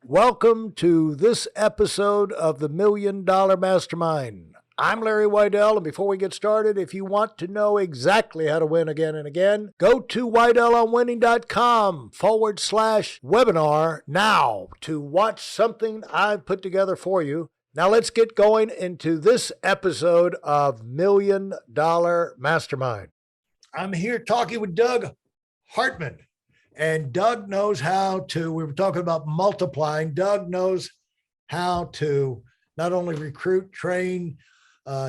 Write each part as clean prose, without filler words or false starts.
Welcome to this episode of the Million Dollar Mastermind. I'm Larry Weidel, and before we get started, if you want to know exactly how to win again and again, go to weidelonwinning.com/webinar now to watch something I've put together for you. Now let's get going into this episode of Million Dollar Mastermind. I'm here talking with Doug Hartman. And Doug knows how to, we were talking about multiplying. Doug knows how to not only recruit, train,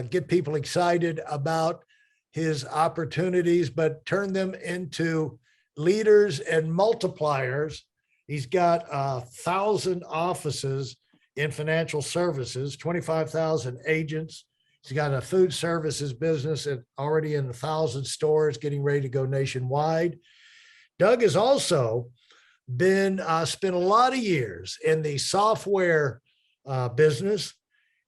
get people excited about his opportunities, but turn them into leaders and multipliers. He's got 1,000 offices in financial services, 25,000 agents. He's got a food services business already in 1,000 stores, getting ready to go nationwide. Doug has also been spent a lot of years in the software business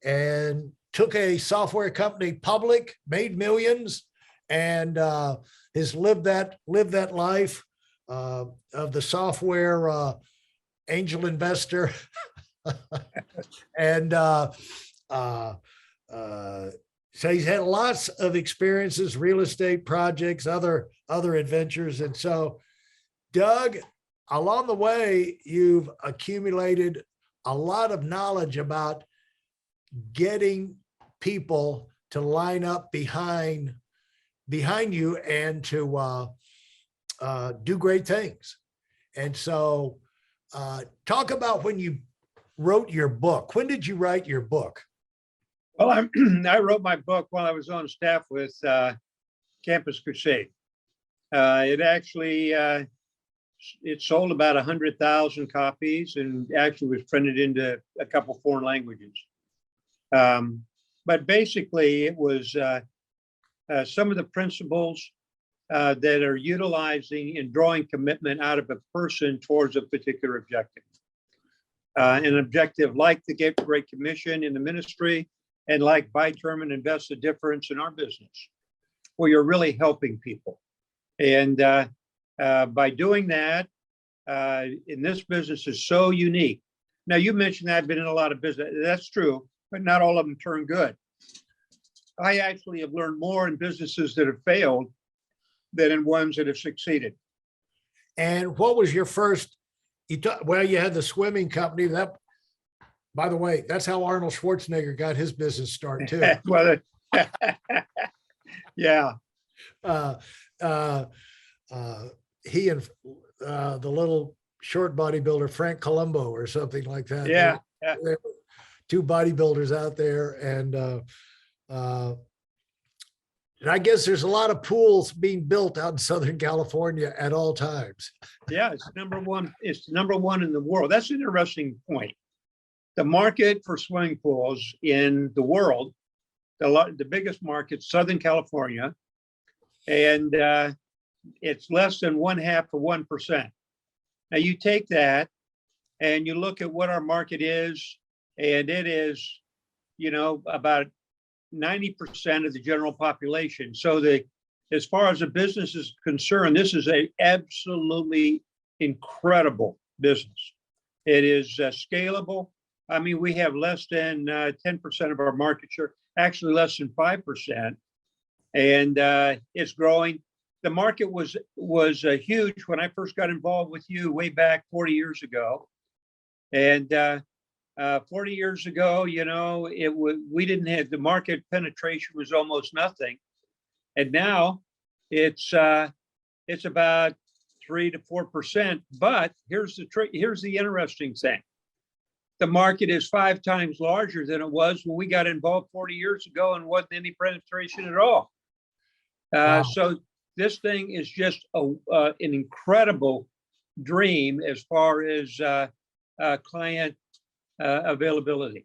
and took a software company public, made millions, and has lived that life of the software angel investor. And so he's had lots of experiences, real estate projects, other adventures, and so. Doug, along the way, you've accumulated a lot of knowledge about getting people to line up behind you and to do great things. And so talk about when you wrote your book. When did you write your book? Well, I wrote my book while I was on staff with Campus Crusade. It actually... it sold about 100,000 copies and actually was printed into a couple foreign languages. But basically, it was some of the principles that are utilizing and drawing commitment out of a person towards a particular objective. An objective like the Great Commission in the ministry and like Buy Term Invest the Difference in our business, where you're really helping people. And by doing that, in this business is so unique. Now, you mentioned that I've been in a lot of business. That's true, but not all of them turn good. I actually have learned more in businesses that have failed than in ones that have succeeded. And what was your first? You had the swimming company. That, by the way, that's how Arnold Schwarzenegger got his business start too. Well, yeah. He and the little short bodybuilder, Frank Columbo or something like that. Yeah. They were two bodybuilders out there. And I guess there's a lot of pools being built out in Southern California at all times. Yeah, it's number one. It's number one in the world. That's an interesting point. The market for swimming pools in the world, the biggest market, Southern California, and it's less than 0.5%. Now you take that and you look at what our market is, and it is, about 90% of the general population. So as far as the business is concerned, this is a absolutely incredible business. It is scalable. I mean, we have less than 10% of our market share, actually less than 5%, and it's growing. The market was huge when I first got involved with you way back 40 years ago. And 40 years ago, we didn't have, the market penetration was almost nothing. And now it's about 3 to 4%. But here's the interesting thing. The market is 5 times larger than it was when we got involved 40 years ago and wasn't any penetration at all. Wow. So this thing is just an incredible dream as far as client availability.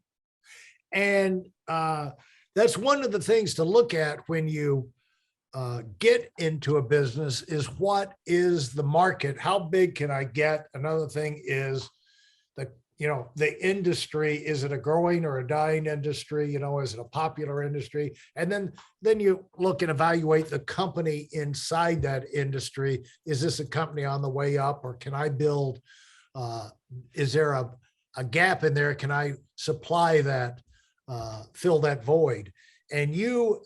And that's one of the things to look at when you get into a business is what is the market? How big can I get? Another thing is the industry. Is it a growing or a dying industry? Is it a popular industry? And then you look and evaluate the company inside that industry. Is this a company on the way up, or can I build? Is there a a gap in there. Can I supply that, fill that void? And you've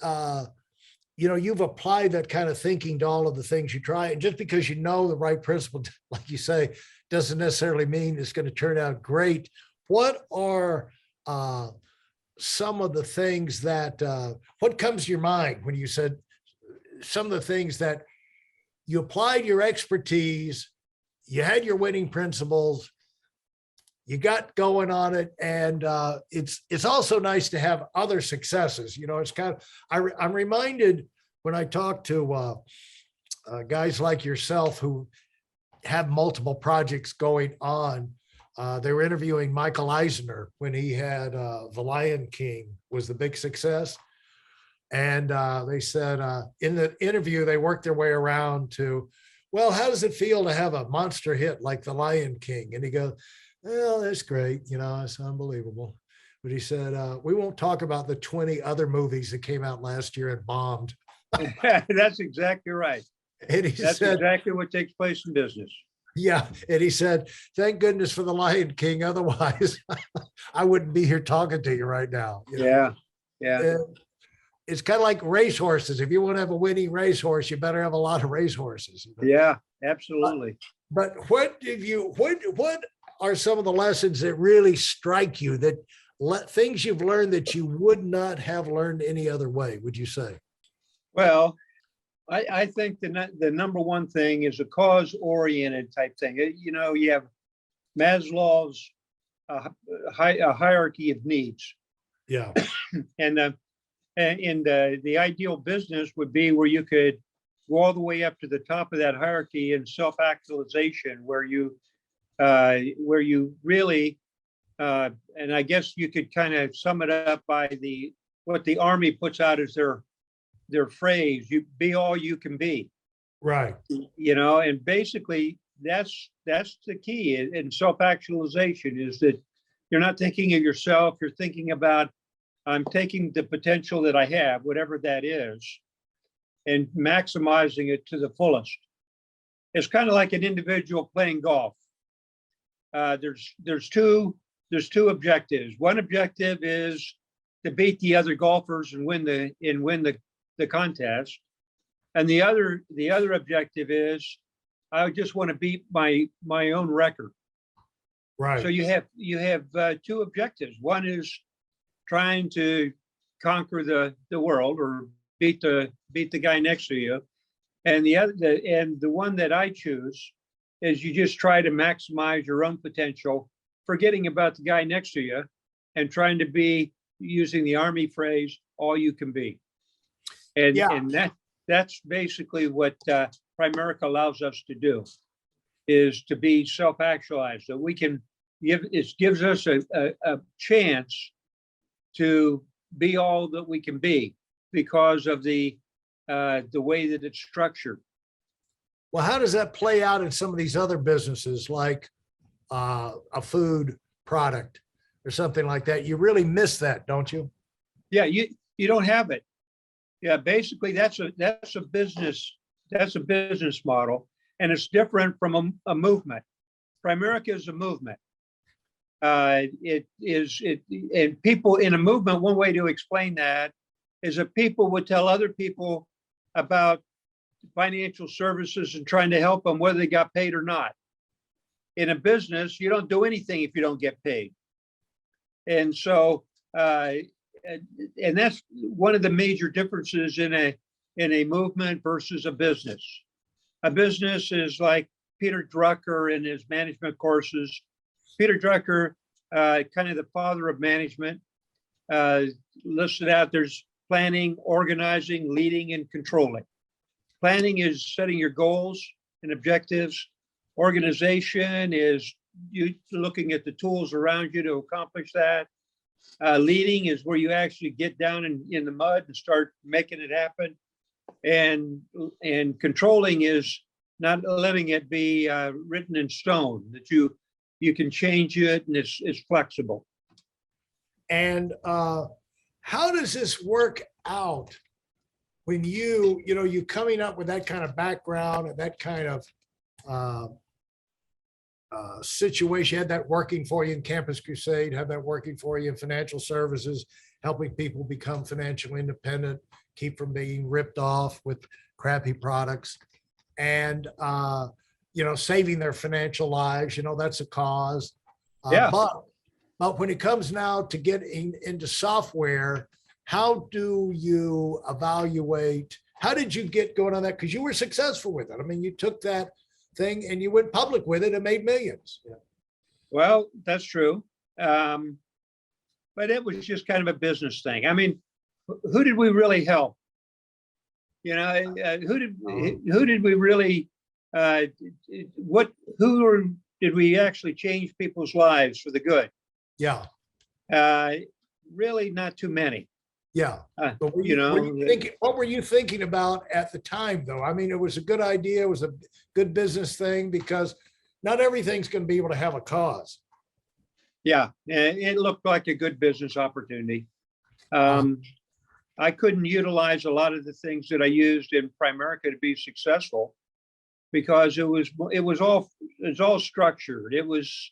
applied that kind of thinking to all of the things you try. And just because you know the right principle, like you say, doesn't necessarily mean it's going to turn out great. What are some of the things that, what comes to your mind when you said some of the things that you applied your expertise, you had your winning principles, you got going on it, and it's also nice to have other successes. It's kind of I'm reminded when I talk to guys like yourself who have multiple projects going on. They were interviewing Michael Eisner when he had The Lion King was the big success. And they said in the interview, they worked their way around to, well, how does it feel to have a monster hit like The Lion King? And he goes, well, that's great. It's unbelievable. But he said, we won't talk about the 20 other movies that came out last year and bombed. That's exactly right. And That's exactly what takes place in business. Yeah. And he said, thank goodness for The Lion King. Otherwise, I wouldn't be here talking to you right now. Yeah. Yeah. And it's kind of like racehorses. If you want to have a winning racehorse, you better have a lot of racehorses. Yeah, absolutely. But what are some of the lessons that really strike you, that things you've learned that you would not have learned any other way, would you say? Well, I think the number one thing is a cause-oriented type thing. You have Maslow's hierarchy of needs. Yeah. And the ideal business would be where you could go all the way up to the top of that hierarchy in self-actualization, where you really, and I guess you could kind of sum it up by what the Army puts out as their phrase: "You be all you can be." Right. And basically that's the key in self-actualization, is that you're not thinking of yourself, you're thinking about, I'm taking the potential that I have, whatever that is, and maximizing it to the fullest. It's kind of like an individual playing golf. There's two objectives. One objective is to beat the other golfers and win the contest, and the other objective is, I just want to beat my own record. Right. So you have two objectives. One is trying to conquer the world or beat the guy next to you, and the one that I choose is you just try to maximize your own potential, forgetting about the guy next to you, and trying to be, using the Army phrase, all you can be. And that's basically what Primerica allows us to do, is to be self-actualized. So we can gives us a chance to be all that we can be because of the way that it's structured. Well, how does that play out in some of these other businesses, like a food product or something like that? You really miss that, don't you? Yeah, you don't have it. Yeah, basically that's a business model, and it's different from a movement. Primerica is a movement. And people in a movement, one way to explain that is that people would tell other people about financial services and trying to help them whether they got paid or not. In a business, you don't do anything if you don't get paid. And so, and that's one of the major differences in a movement versus a business. A business is like Peter Drucker in his management courses. Peter Drucker, kind of the father of management, listed out there's planning, organizing, leading, and controlling. Planning is setting your goals and objectives. Organization is you looking at the tools around you to accomplish that. Leading is where you actually get down in the mud and start making it happen. And controlling is not letting it be written in stone, that you can change it and it's flexible. And how does this work out when you coming up with that kind of background and that kind of situation, had that working for you in Campus Crusade, had that working for you in financial services, helping people become financially independent, keep from being ripped off with crappy products, and saving their financial lives. That's a cause. Yeah. But when it comes now to getting into software, how do you evaluate? How did you get going on that? Because you were successful with it. I mean, you took that thing and you went public with it and made millions. Yeah. Well, that's true. But it was just kind of a business thing. I mean, who did we really help? Who did we really? Did we actually change people's lives for the good? Yeah. Really, not too many. Yeah. But what were you thinking about at the time, though? I mean, it was a good idea. It was a good business thing because not everything's going to be able to have a cause. Yeah, it looked like a good business opportunity. I couldn't utilize a lot of the things that I used in Primerica to be successful because it was all structured. It was,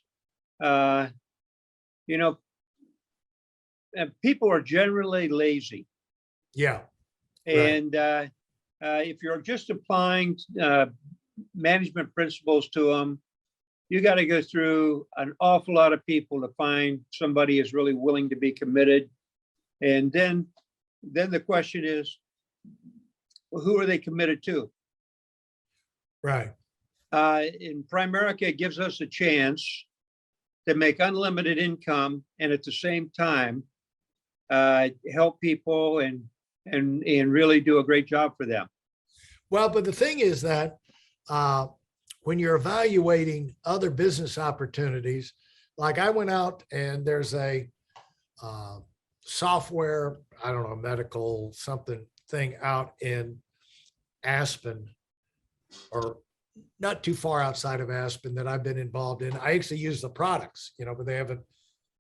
people are generally lazy. Yeah. And if you're just applying management principles to them, you got to go through an awful lot of people to find somebody is really willing to be committed. And then the question is, well, who are they committed to? Right. In Primerica, it gives us a chance to make unlimited income and at the same time help people and really do a great job for them. Well, but the thing is that when you're evaluating other business opportunities, like I went out and there's a software, I don't know, medical something thing out in Aspen, or not too far outside of Aspen, that I've been involved in. I actually use the products, but they haven't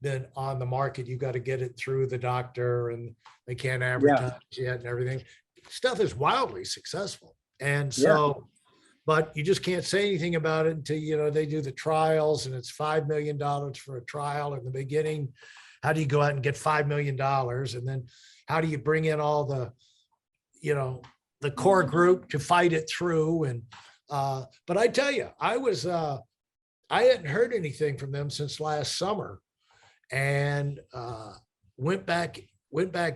been on the market. You got to get it through the doctor and they can't advertise yet and everything. Stuff is wildly successful. And so, but you just can't say anything about it until, they do the trials, and it's $5 million for a trial in the beginning. How do you go out and get $5 million? And then how do you bring in all the, the core group to fight it through? And, but I tell you, I hadn't heard anything from them since last summer, and went back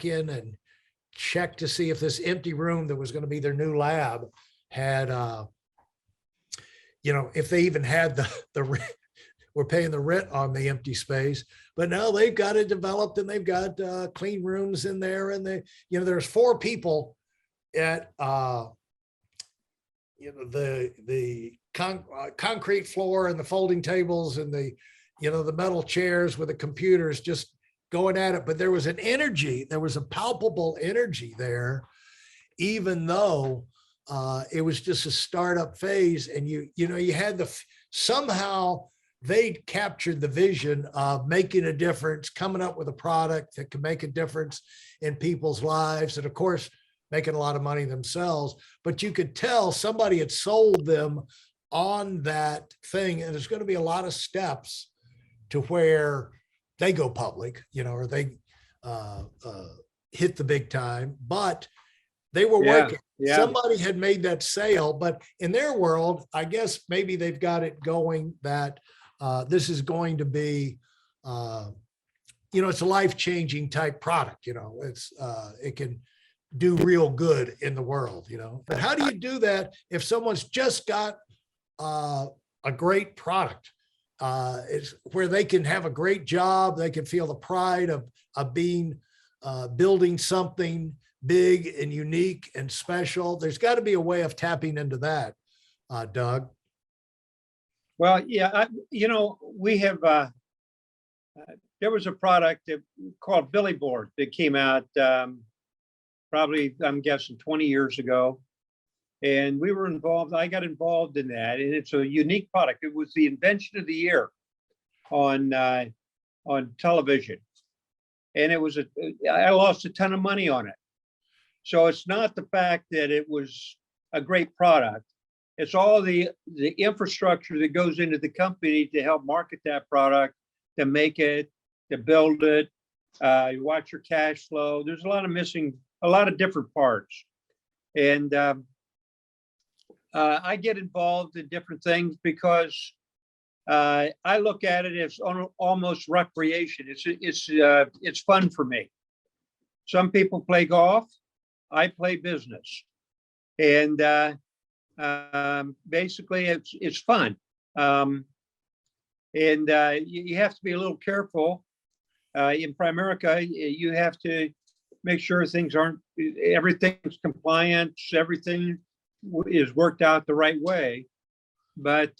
in and checked to see if this empty room that was going to be their new lab had, if they even had the we're paying the rent on the empty space. But now they've got it developed and they've got clean rooms in there. And there's 4 people at the concrete floor and the folding tables and the metal chairs with the computers just going at it. But there was a palpable energy there, even though it was just a startup phase. And you had somehow they captured the vision of making a difference, coming up with a product that can make a difference in people's lives. And of course, making a lot of money themselves, but you could tell somebody had sold them on that thing. And there's going to be a lot of steps to where they go public, or they hit the big time, but they were working. Yeah. Somebody had made that sale, but in their world, I guess maybe they've got it going that this is going to be, it's a life-changing type product. It can do real good in the world, But how do you do that if someone's just got a great product? It's where they can have a great job. They can feel the pride of being building something big and unique and special. There's got to be a way of tapping into that, Doug. Well, yeah, we have, there was a product called Billy Board that came out probably, I'm guessing 20 years ago. And we were involved, I got involved in that. And it's a unique product. It was the invention of the year on television. And I lost a ton of money on it. So it's not the fact that it was a great product. It's all the infrastructure that goes into the company to help market that product, to make it, to build it. You watch your cash flow. There's a lot of different parts. And I get involved in different things because I look at it as almost recreation. It's fun for me. Some people play golf. I play business, and basically it's fun. And you have to be a little careful. In Primerica, you have to make sure everything's compliant, everything is worked out the right way. But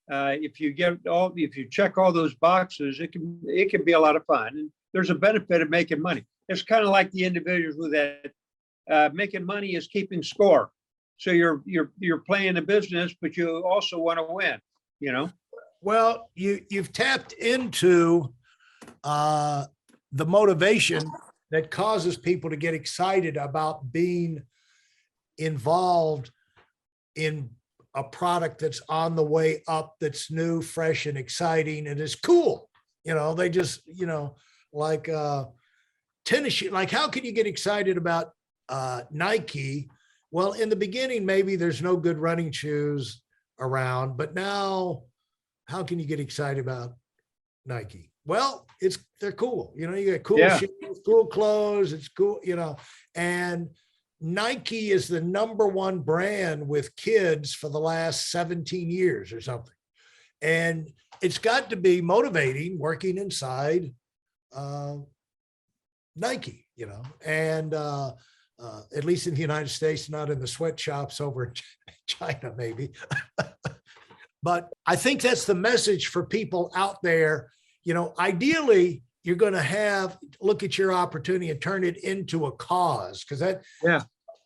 if you check all those boxes, it can be a lot of fun. And there's a benefit of making money. It's kind of like the individuals with that making money is keeping score. So you're playing a business, but you also want to win. You know. Well, you've tapped into the motivation that causes people to get excited about being involved in a product that's on the way up, that's new, fresh, and exciting, and is cool. They just, like tennis shoes. Like, how can you get excited about Nike? Well, in the beginning, maybe there's no good running shoes around, but now, how can you get excited about Nike? Well, they're cool. You get cool shoes, cool clothes. It's cool, and Nike is the #1 brand with kids for the last 17 years or something. And it's got to be motivating working inside Nike, and at least in the United States, not in the sweatshops over in China, maybe. But I think that's the message for people out there. Ideally, you're going to look at your opportunity and turn it into a cause, because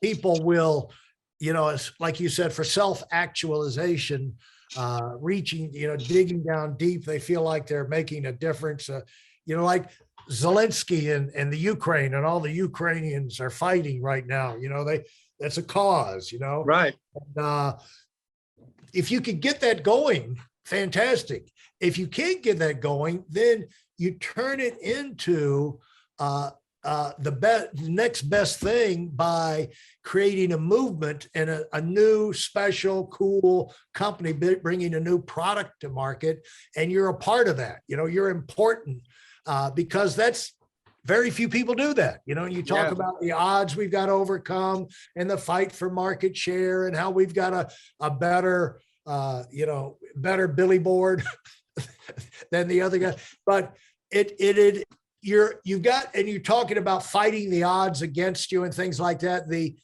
people will, it's like you said, for self-actualization, reaching, digging down deep, they feel like they're making a difference. Like Zelensky and the Ukraine, and all the Ukrainians are fighting right now. That's a cause. Right. And, if you could get that going, fantastic. If you can't get that going, then you turn it into the next best thing by creating a movement and a new, special, cool company, bringing a new product to market, and you're a part of that. You're important because that's very few people do that. You talk about the odds we've got to overcome and the fight for market share, and how we've got a better, better Billy board than the other guy. But you're talking about fighting the odds against you and things like that. The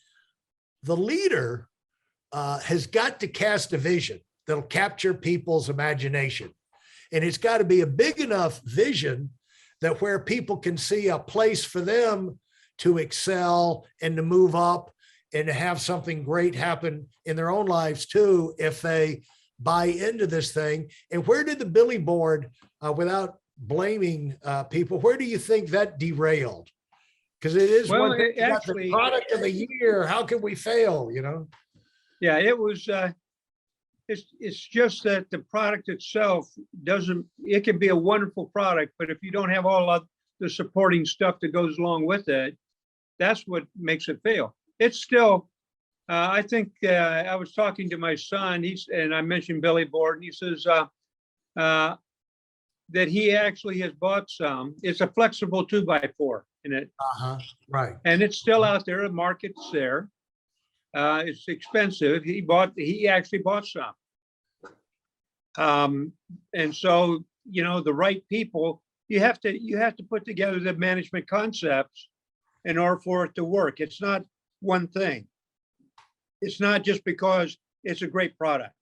leader has got to cast a vision that'll capture people's imagination. And it's got to be a big enough vision that where people can see a place for them to excel and to move up and to have something great happen in their own lives too, if they buy into this thing. And where did the Billy board, without blaming people, where do you think that derailed? Because it is one thing, actually, the product of the year. How can we fail? Yeah, it was. It's just that the product itself doesn't. It can be a wonderful product, but if you don't have all of the supporting stuff that goes along with it, that's what makes it fail. It's still. I think I was talking to my son. And I mentioned Billy Board, and he says that he actually has bought some. It's a flexible 2x4 in it. Right. And it's still out there. The market's there. It's expensive. He actually bought some. And so, the right people, you have to put together the management concepts in order for it to work. It's not one thing. It's not just because it's a great product.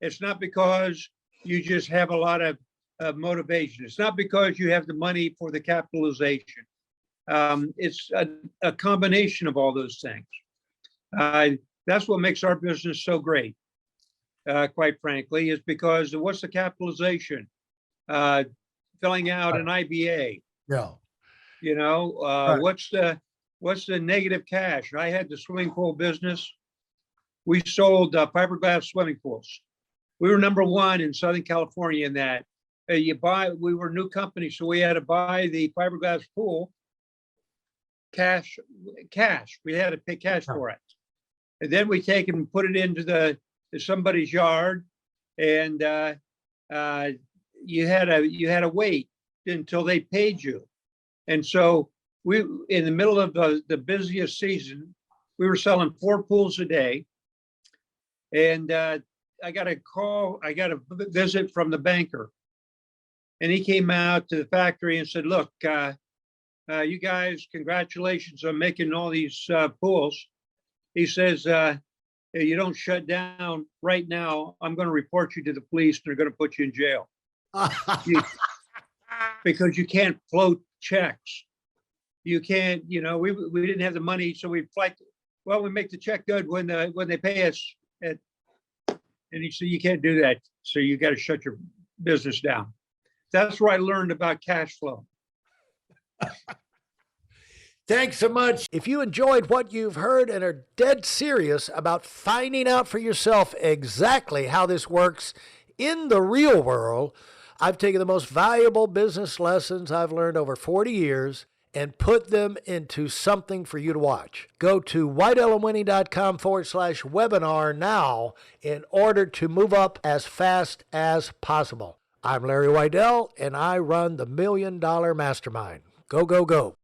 It's not because you just have a lot of motivation. It's not because you have the money for the capitalization. It's a combination of all those things. That's what makes our business so great, quite frankly, is because what's the capitalization? Filling out an IBA. Yeah. Right. What's the negative cash? I had the swimming pool business. We sold fiberglass swimming pools. We were number one in Southern California in that. We were a new company, so we had to buy the fiberglass pool cash. We had to pay cash for it. And then we take it and put it into somebody's yard, and you had to wait until they paid you. And so we, in the middle of the busiest season, we were selling 4 pools a day. And I got a visit from the banker. And he came out to the factory and said, look, you guys, congratulations on making all these pools. He says, you don't shut down right now, I'm going to report you to the police and they're going to put you in jail. Because you can't float checks. You can't, we didn't have the money, so we make the check good when they pay us. And he said, you can't do that. So you got to shut your business down. That's where I learned about cash flow. Thanks so much. If you enjoyed what you've heard and are dead serious about finding out for yourself exactly how this works in the real world, I've taken the most valuable business lessons I've learned over 40 years and put them into something for you to watch. Go to whiteelementwinning.com/webinar now in order to move up as fast as possible. I'm Larry Weidel, and I run the $1 Million Mastermind. Go, go, go.